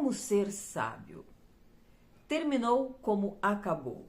Como ser sábio? Terminou como acabou.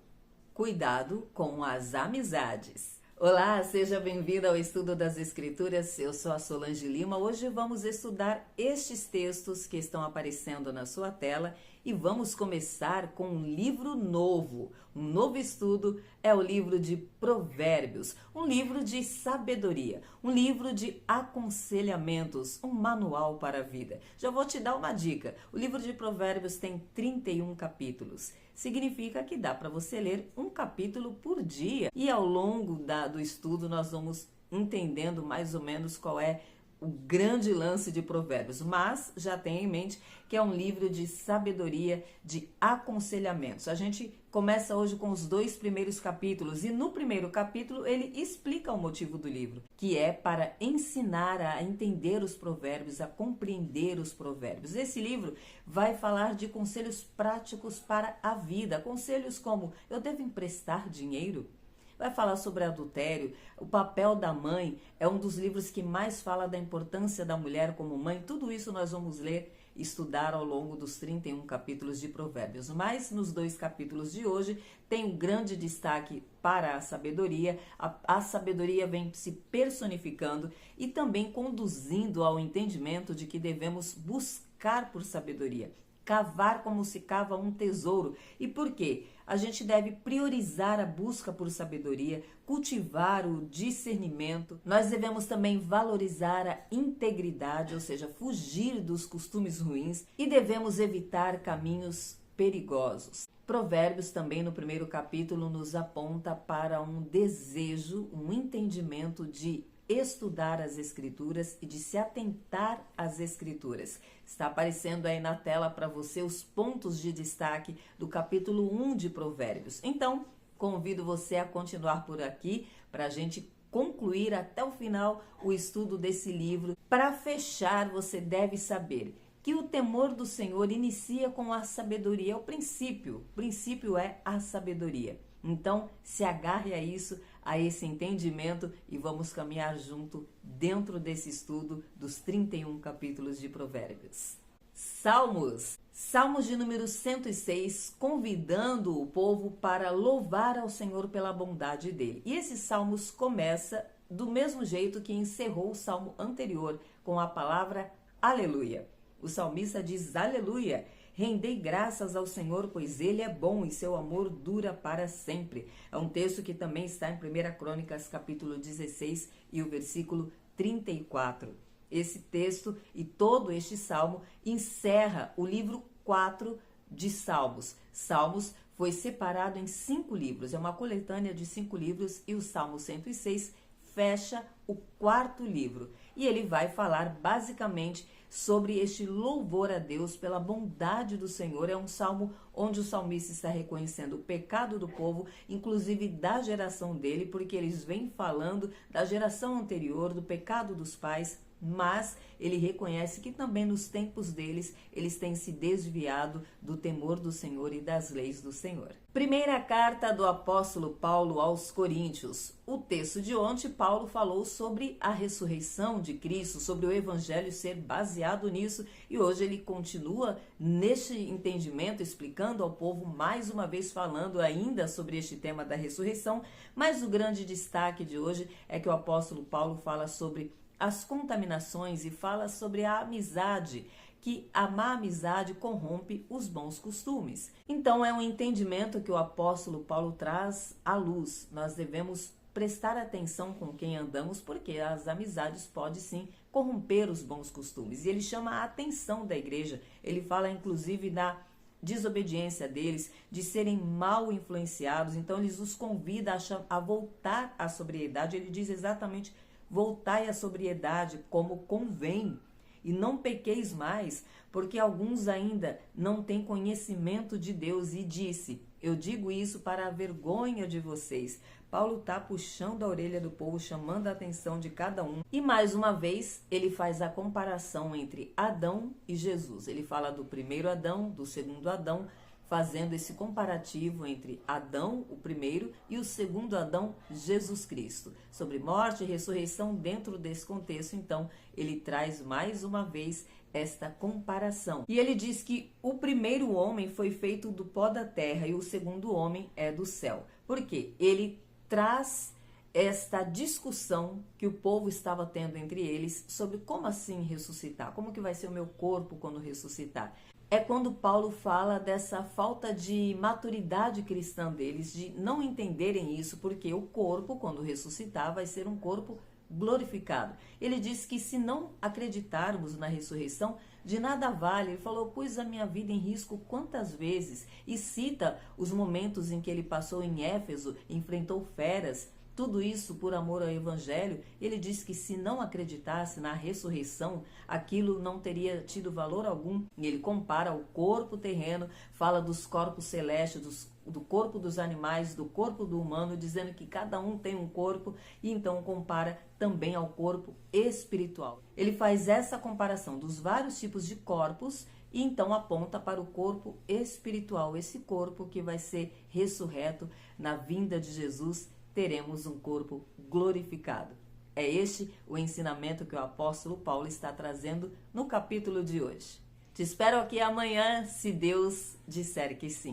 Cuidado com as amizades. Olá, seja bem-vindo ao Estudo das Escrituras. Eu sou a Solange Lima. Hoje vamos estudar estes textos que estão aparecendo na sua tela e vamos começar com um livro novo. Um novo estudo é o livro de Provérbios, um livro de sabedoria, um livro de aconselhamentos, um manual para a vida. Já vou te dar uma dica. O livro de Provérbios tem 31 capítulos. Significa que dá para você ler um capítulo por dia. E ao longo do estudo nós vamos entendendo mais ou menos qual é o grande lance de Provérbios. Mas já tenha em mente que é um livro de sabedoria, de aconselhamentos. A gente começa hoje com os 2 primeiros capítulos. E no primeiro capítulo ele explica o motivo do livro, que é para ensinar a entender os provérbios, a compreender os provérbios. Esse livro vai falar de conselhos práticos para a vida. Conselhos como: eu devo emprestar dinheiro? Vai falar sobre adultério, o papel da mãe. É um dos livros que mais fala da importância da mulher como mãe. Tudo isso nós vamos ler e estudar ao longo dos 31 capítulos de Provérbios. Mas nos 2 capítulos de hoje tem um grande destaque para a sabedoria. A sabedoria vem se personificando e também conduzindo ao entendimento de que devemos buscar por sabedoria. Cavar como se cava um tesouro. E por quê? A gente deve priorizar a busca por sabedoria, cultivar o discernimento. Nós devemos também valorizar a integridade, ou seja, fugir dos costumes ruins, e devemos evitar caminhos perigosos. Provérbios também no primeiro capítulo nos aponta para um desejo, um entendimento de estudar as Escrituras e de se atentar às Escrituras. Está aparecendo aí na tela para você os pontos de destaque do capítulo 1 de Provérbios. Então, convido você a continuar por aqui para a gente concluir até o final o estudo desse livro. Para fechar, você deve saber que o temor do Senhor inicia com a sabedoria. É o princípio. O princípio é a sabedoria. Então, se agarre a isso, a esse entendimento, e vamos caminhar junto dentro desse estudo dos 31 capítulos de Provérbios. Salmos. Salmos de número 106, convidando o povo para louvar ao Senhor pela bondade dele. E esse Salmos começa do mesmo jeito que encerrou o salmo anterior, com a palavra aleluia. O salmista diz: aleluia! Rendei graças ao Senhor, pois Ele é bom e seu amor dura para sempre. É um texto que também está em 1 Crônicas, capítulo 16 e o versículo 34. Esse texto e todo este salmo encerra o livro 4 de Salmos. Salmos foi separado em 5 livros, é uma coletânea de 5 livros, e o Salmo 106 fecha o 4º livro. E ele vai falar basicamente sobre este louvor a Deus pela bondade do Senhor. É um salmo onde o salmista está reconhecendo o pecado do povo, inclusive da geração dele, porque eles vêm falando da geração anterior, do pecado dos pais, mas ele reconhece que também nos tempos deles, eles têm se desviado do temor do Senhor e das leis do Senhor. Primeira carta do apóstolo Paulo aos Coríntios. O texto de ontem, Paulo falou sobre a ressurreição de Cristo, sobre o evangelho ser baseado nisso, e hoje ele continua neste entendimento, explicando ao povo, mais uma vez falando ainda sobre este tema da ressurreição, mas o grande destaque de hoje é que o apóstolo Paulo fala sobre as contaminações e fala sobre a amizade, que a má amizade corrompe os bons costumes. Então é um entendimento que o apóstolo Paulo traz à luz. Nós devemos prestar atenção com quem andamos, porque as amizades podem sim corromper os bons costumes. E ele chama a atenção da igreja. Ele fala inclusive da desobediência deles, de serem mal influenciados. Então ele os convida a voltar à sobriedade. Ele diz exatamente: voltai à sobriedade como convém, e não pequeis mais, porque alguns ainda não têm conhecimento de Deus. E disse: eu digo isso para a vergonha de vocês. Paulo está puxando a orelha do povo, chamando a atenção de cada um. E mais uma vez, ele faz a comparação entre Adão e Jesus. Ele fala do primeiro Adão, do segundo Adão, fazendo esse comparativo entre Adão, o primeiro, e o segundo Adão, Jesus Cristo. Sobre morte e ressurreição dentro desse contexto, então, ele traz mais uma vez esta comparação. E ele diz que o primeiro homem foi feito do pó da terra e o segundo homem é do céu. Por quê? Ele traz esta discussão que o povo estava tendo entre eles sobre como assim ressuscitar, como que vai ser o meu corpo quando ressuscitar. É quando Paulo fala dessa falta de maturidade cristã deles, de não entenderem isso, porque o corpo, quando ressuscitar, vai ser um corpo glorificado. Ele diz que se não acreditarmos na ressurreição, de nada vale. Ele falou, pus a minha vida em risco quantas vezes, e cita os momentos em que ele passou em Éfeso, enfrentou feras, tudo isso por amor ao Evangelho. Ele diz que se não acreditasse na ressurreição, aquilo não teria tido valor algum. E ele compara o corpo terreno, fala dos corpos celestes, do corpo dos animais, do corpo do humano, dizendo que cada um tem um corpo, e então compara também ao corpo espiritual. Ele faz essa comparação dos vários tipos de corpos e então aponta para o corpo espiritual, esse corpo que vai ser ressurreto na vinda de Jesus. Teremos um corpo glorificado. É este o ensinamento que o apóstolo Paulo está trazendo no capítulo de hoje. Te espero aqui amanhã, se Deus disser que sim.